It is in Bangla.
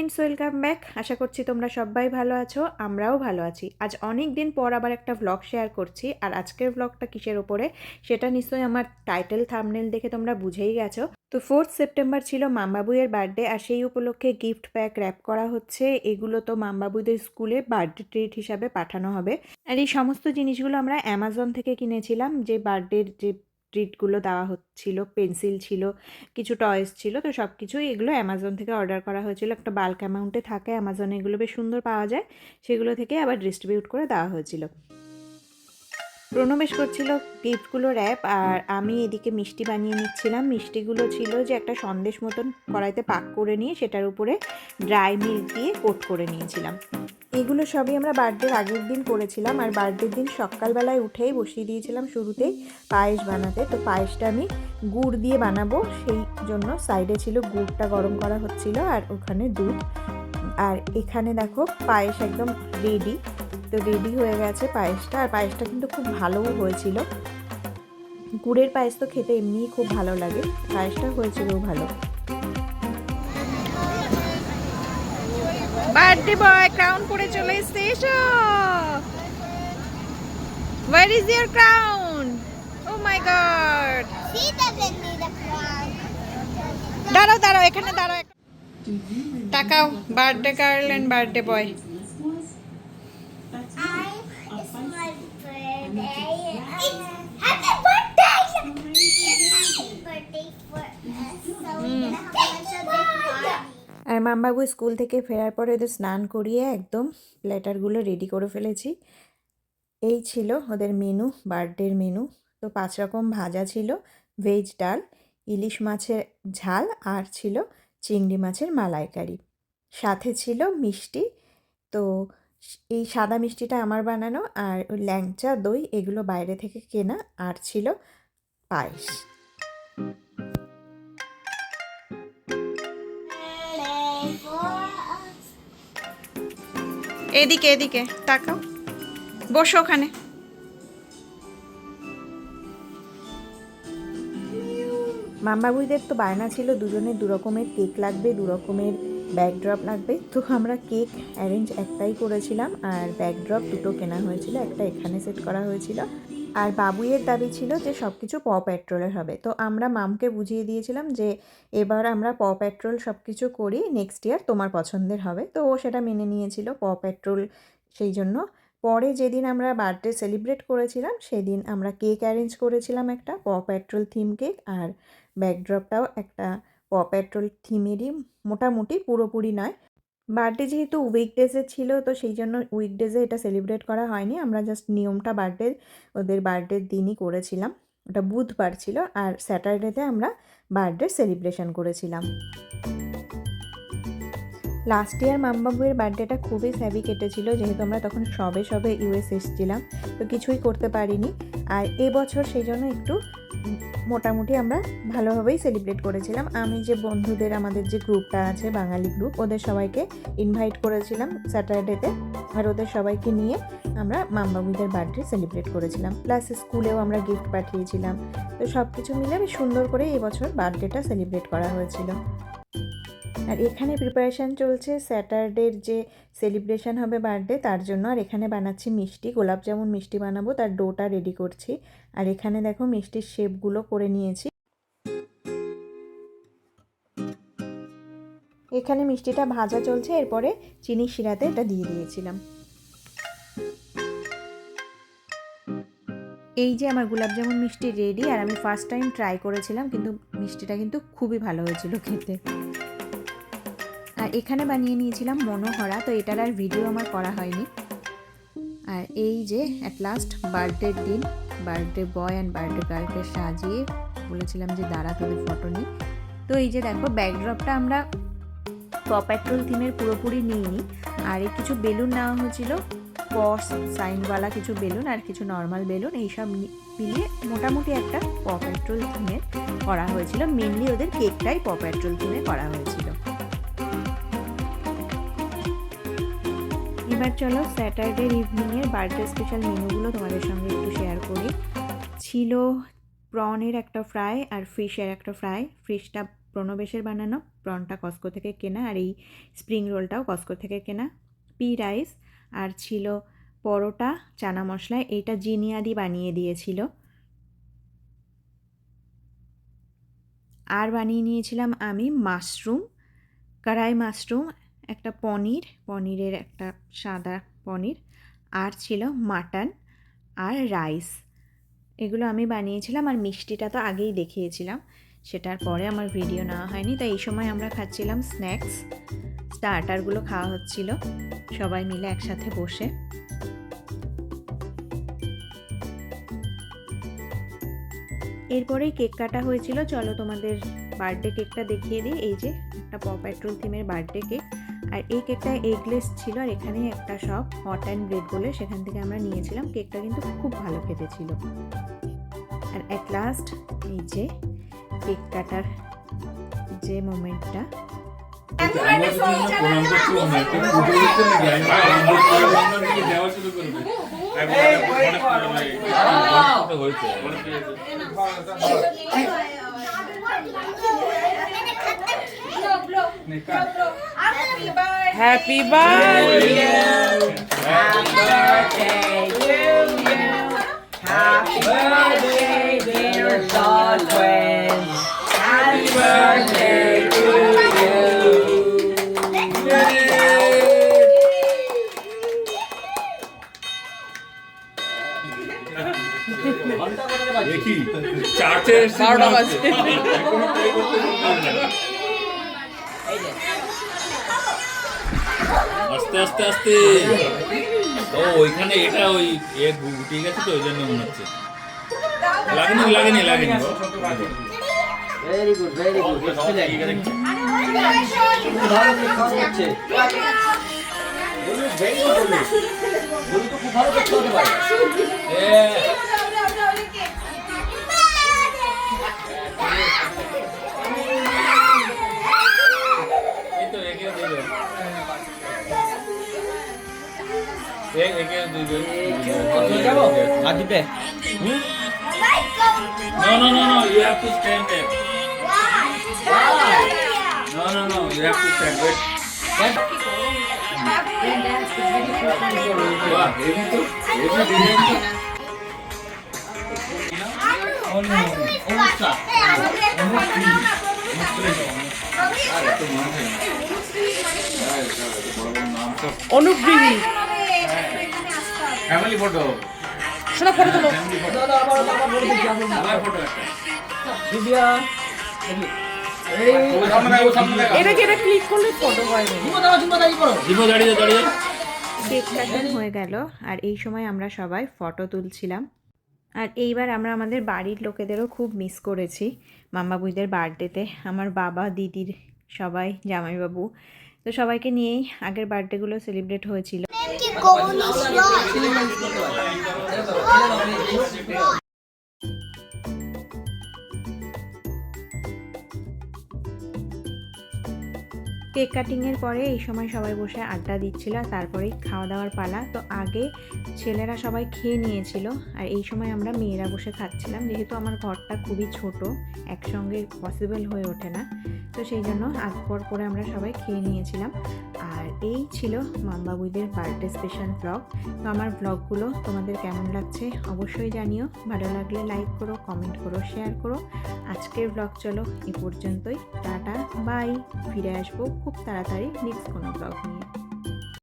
Friends, welcome back. আশা করছি তোমরা সবাই ভালো আছো, আমরাও ভালো আছি। আজ অনেক দিন পর আবার একটা ভ্লগ শেয়ার করছি। আর আজকের ভ্লগটা কিসের ওপরে সেটা নিশ্চয়ই আমার টাইটেল থাম্বনেল দেখে তোমরা বুঝেই গেছো। তো 4 সেপ্টেম্বর ছিল মামবাবুয়ের বার্থডে, আর সেই উপলক্ষে গিফট প্যাক র্যাপ করা হচ্ছে। এগুলো তো মামবাবুদের স্কুলে বার্থডে ট্রিট হিসাবে পাঠানো হবে। আর এই সমস্ত জিনিসগুলো আমরা অ্যামাজন থেকে কিনেছিলাম। যে বার্থডের যে ট্রিটগুলো দেওয়া হচ্ছিল, পেন্সিল ছিল, কিছু টয়েস ছিল, তো সব কিছুই এগুলো অ্যামাজন থেকে অর্ডার করা হয়েছিল। একটা বাল্ক অ্যামাউন্টে থাকে অ্যামাজনে, এগুলো বেশ সুন্দর পাওয়া যায়, সেগুলো থেকে আবার ডিস্ট্রিবিউট করে দেওয়া হয়েছিল। প্রণবেশ করছিল গিফটগুলো র্যাপ, আর আমি এদিকে মিষ্টি বানিয়ে নিচ্ছিলাম। মিষ্টিগুলো ছিল যে একটা সন্দেশ মতন কড়াইতে পাক করে নিয়ে সেটার উপরে ড্রাই মিল্ক দিয়ে কোট করে নিয়েছিলাম। এগুলো সবই আমরা বার্থডের আগের দিন করেছিলাম। আর বার্থডের দিন সকালবেলায় উঠেই বসিয়ে দিয়েছিলাম শুরুতেই পায়েস বানাতে। তো পায়েসটা আমি গুড় দিয়ে বানাবো, সেই জন্য সাইডে ছিল গুড়টা গরম করা হচ্ছিল, আর ওখানে দুধ। আর এখানে দেখো পায়েস একদম রেডি। তো রেডি হয়ে গেছে পায়েসটা, আর পায়েসটা কিন্তু খুব ভালোও হয়েছিল। গুড়ের পায়েস তো খেতে এমনিই খুব ভালো লাগে, পায়েসটা হয়েছিলও ভালো। বার্থডে বয় ক্রাউন পরে চলে এসেছে, এসো। Where is your crown? Oh my god. She doesn't need a crown. দাঁড়াও দাঁড়াও, এখানে দাঁড়াও। তাকাও, birthday girl and birthday boy. It's my birthday. Happy birthday! It's happy birthday for us. So we're gonna have a big party. আর মামবাবু স্কুল থেকে ফেরার পরে ওদের স্নান করিয়ে একদম প্ল্যাটারগুলো রেডি করে ফেলেছি। এই ছিল ওদের মেনু, বার্থডের মেনু। তো 5 রকম ভাজা ছিল, ভেজ ডাল, ইলিশ মাছের ঝাল, আর ছিল চিংড়ি মাছের মালাইকারি। সাথে ছিল মিষ্টি। তো এই সাদা মিষ্টিটা আমার বানানো, আর ওই ল্যাংচা দই এগুলো বাইরে থেকে কেনা, আর ছিল পায়েস। এদিকে এদিকে তাকাও, বসো ওখানে। মামবাবুদের তো বায়না ছিল দুজনের 2 রকমের কেক লাগবে, 2 রকমের ব্যাকড্রপ লাগবে। তো আমরা কেক অ্যারেঞ্জ একটাই করেছিলাম, আর ব্যাকড্রপ 2টো কেনা হয়েছিল, একটা এখানে সেট করা হয়েছিল। আর বাবুইয়ের দাবি ছিল যে সব কিছু প পেট্রোলের হবে। তো আমরা মামকে বুঝিয়ে দিয়েছিলাম যে এবার আমরা প পেট্রোল সব কিছু করি, নেক্সট ইয়ার তোমার পছন্দের হবে। তো ও সেটা মেনে নিয়েছিল, প পেট্রোল। সেই জন্য পরে যেদিন আমরা বার্থডে সেলিব্রেট করেছিলাম সেদিন আমরা কেক অ্যারেঞ্জ করেছিলাম, একটা প পেট্রোল থিম কেক। আর ব্যাকড্রপটাও একটা প পেট্রোল থিমেরই, মোটামুটি, পুরোপুরি নয়। বার্থডে যেহেতু উইকডেজে ছিল, তো সেই জন্য উইকডেজে এটা সেলিব্রেট করা হয়নি। আমরা জাস্ট নিয়মটা ওদের বার্থডের দিনই করেছিলাম। ওটা বুধবার ছিল, আর স্যাটারডেতে আমরা বার্থডে সেলিব্রেশন করেছিলাম। লাস্ট ইয়ার মামবাবুয়ের বার্থডেটা খুবই স্যাভি কেটেছিল, যেহেতু আমরা তখন সবে ইউএস এসেছিলাম, তো কিছুই করতে পারিনি। আর এবছর সেই জন্য একটু মোটামুটি আমরা ভালোভাবেই সেলিব্রেট করেছিলাম। আমি যে বন্ধুদের, আমাদের যে গ্রুপটা আছে বাঙালি গ্রুপ, ওদের সবাইকে ইনভাইট করেছিলাম স্যাটারডেতে, আর ওদের সবাইকে নিয়ে আমরা মামবাবুদের বার্থডে সেলিব্রেট করেছিলাম। প্লাস স্কুলেও আমরা গিফট পাঠিয়েছিলাম। তো সব কিছু মিলে বেশ সুন্দর করে এবছর বার্থডেটা সেলিব্রেট করা হয়েছিল। আর এখানে প্রিপারেশান চলছে স্যাটারডের যে সেলিব্রেশন হবে বার্থডে, তার জন্য। আর এখানে বানাচ্ছি মিষ্টি, গোলাপ জামুন মিষ্টি বানাবো, তার ডোটা রেডি করছি। আর এখানে দেখো মিষ্টির শেপগুলো করে নিয়েছি। এখানে মিষ্টিটা ভাজা চলছে, এরপরে চিনি শিরাতে এটা দিয়ে দিয়েছিলাম। এই যে আমার গোলাপ জামুন মিষ্টি রেডি। আর আমি ফার্স্ট টাইম ট্রাই করেছিলাম, কিন্তু মিষ্টিটা কিন্তু খুবই ভালো হয়েছিল খেতে। আর এখানে বানিয়ে নিয়েছিলাম মনোহরা, তো এটার আর ভিডিও আমার করা হয়নি। আর এই যে অ্যাট লাস্ট বার্থডের দিন বার্থডে বয় অ্যান্ড বার্থডে গার্লকে সাজিয়ে বলেছিলাম যে দাঁড়া তোদের ফটো নিই। তো এই যে দেখো ব্যাকড্রপটা আমরা প পেট্রোল থিমের পুরোপুরি নিইনি। আর এই কিছু বেলুন নেওয়া হয়েছিল, পস সাইনওয়ালা কিছু বেলুন আর কিছু নর্মাল বেলুন, এইসব মিলিয়ে মোটামুটি একটা প পেট্রোল থিমের করা হয়েছিল। মেনলি ওদের কেকটাই প পেট্রোল থিমে করা হয়েছিল। এবার চলো স্যাটারডে ইভিনিংয়ের বার্থডে স্পেশাল মেনুগুলো তোমাদের সঙ্গে একটু শেয়ার করি। ছিল প্রনের একটা ফ্রাই আর ফিশের একটা ফ্রাই। ফিশটা প্রণবেশের বানানো, প্রনটা কস্কো থেকে কেনা, আর এই স্প্রিং রোলটাও কস্কো থেকে কেনা। পি রাইস আর ছিল পরোটা চানা মশলায়, এইটা জিনিয়াদি বানিয়ে দিয়েছিল। আর বানিয়ে নিয়েছিলাম আমি মাশরুম, কড়াই মাশরুম, একটা পনিরের একটা সাদা পনির, আর ছিল মাটন আর রাইস। এগুলো আমি বানিয়েছিলাম। আর মিষ্টিটা তো আগেই দেখিয়েছিলাম, সেটার পরে আমার ভিডিও নেওয়া হয়নি। তাই এই সময় আমরা খাচ্ছিলাম স্ন্যাক্স, স্টার্টারগুলো খাওয়া হচ্ছিল সবাই মিলে একসাথে বসে। এরপরেই কেক কাটা হয়েছিল। চলো তোমাদের বার্থডে কেকটা দেখিয়ে দিই। এই যে একটা প পেট্রোল থিমের বার্থডে কেক, আর এই কেকটা এগলেস ছিল। আর এখানে একটা শপ হট অ্যান্ড ব্রেড বলে, সেখান থেকে আমরা নিয়েছিলাম। কেকটা কিন্তু খুব ভালো খেতে ছিল। আর অ্যাট লাস্ট এই যে কেক কাটার যে মোমেন্টটা, Happy birthday! Happy birthday to you. Happy birthday, dear Godwin. Happy birthday to you. দেখি চার্চে 12টা বাজে। আস্তে আস্তে আস্তে। ও ওইখানে এটা ওই গুটি গেছে তো, ওই জন্য মনে হচ্ছে। লাগেনি ভেরি গুড এক্সিলেন্ট। ভালো খাওয়া হচ্ছে। Very good. বলু তো খুব ভালো করতে হতে পারে। এই তো একে দিল, একে দিল। যাবো আর দিতে। No, you have to stand there. No, you have to stand. Wait. Wow, heavy to, heavy design to. অনুপ্রিয়ী Family photo. শোনা ফটো তোলো। আমার photo একটা। দিব্যা এটা ক্লিক করলে ফটো হয় না। জীবো দাঁড়িয়ে। কেক কাটিং হয়ে গেল, আর এই সময় আমরা সবাই ফটো তুলছিলাম। আর এইবার আমরা আমাদের বাড়ির লোকেদেরও খুব মিস করেছি মাম্মাবুইদের বার্থডেতে। আমার বাবা, দিদির সবাই, জামাইবাবু, তো সবাইকে নিয়েই আগের বার্থডেগুলো সেলিব্রেট হয়েছিল। কেক কাটিংয়ের পরে এই সময় সবাই বসে আড্ডা দিচ্ছিল, আর তারপরেই খাওয়া দাওয়ার পালা। তো আগে ছেলেরা সবাই খেয়ে নিয়েছিল, আর এই সময় আমরা মেয়েরা বসে খাচ্ছিলাম। যেহেতু আমার ঘরটা খুবই ছোট, একসঙ্গে পসিবল হয়ে ওঠে না, তো সেই জন্য আগ পর করে আমরা সবাই খেয়ে নিয়েছিলাম। আর এই ছিল মাম্বাবুইদের বার্থডে স্পেশাল ব্লগ। তো আমার ব্লগগুলো তোমাদের কেমন লাগছে অবশ্যই জানিও। ভালো লাগলে লাইক করো, কমেন্ট করো, শেয়ার করো। আজকের ব্লগ চলো এ পর্যন্তই। Tata, bye. ফিরে আসবো খুব তাড়াতাড়ি নেক্সট কোনো ব্লগ নিয়ে।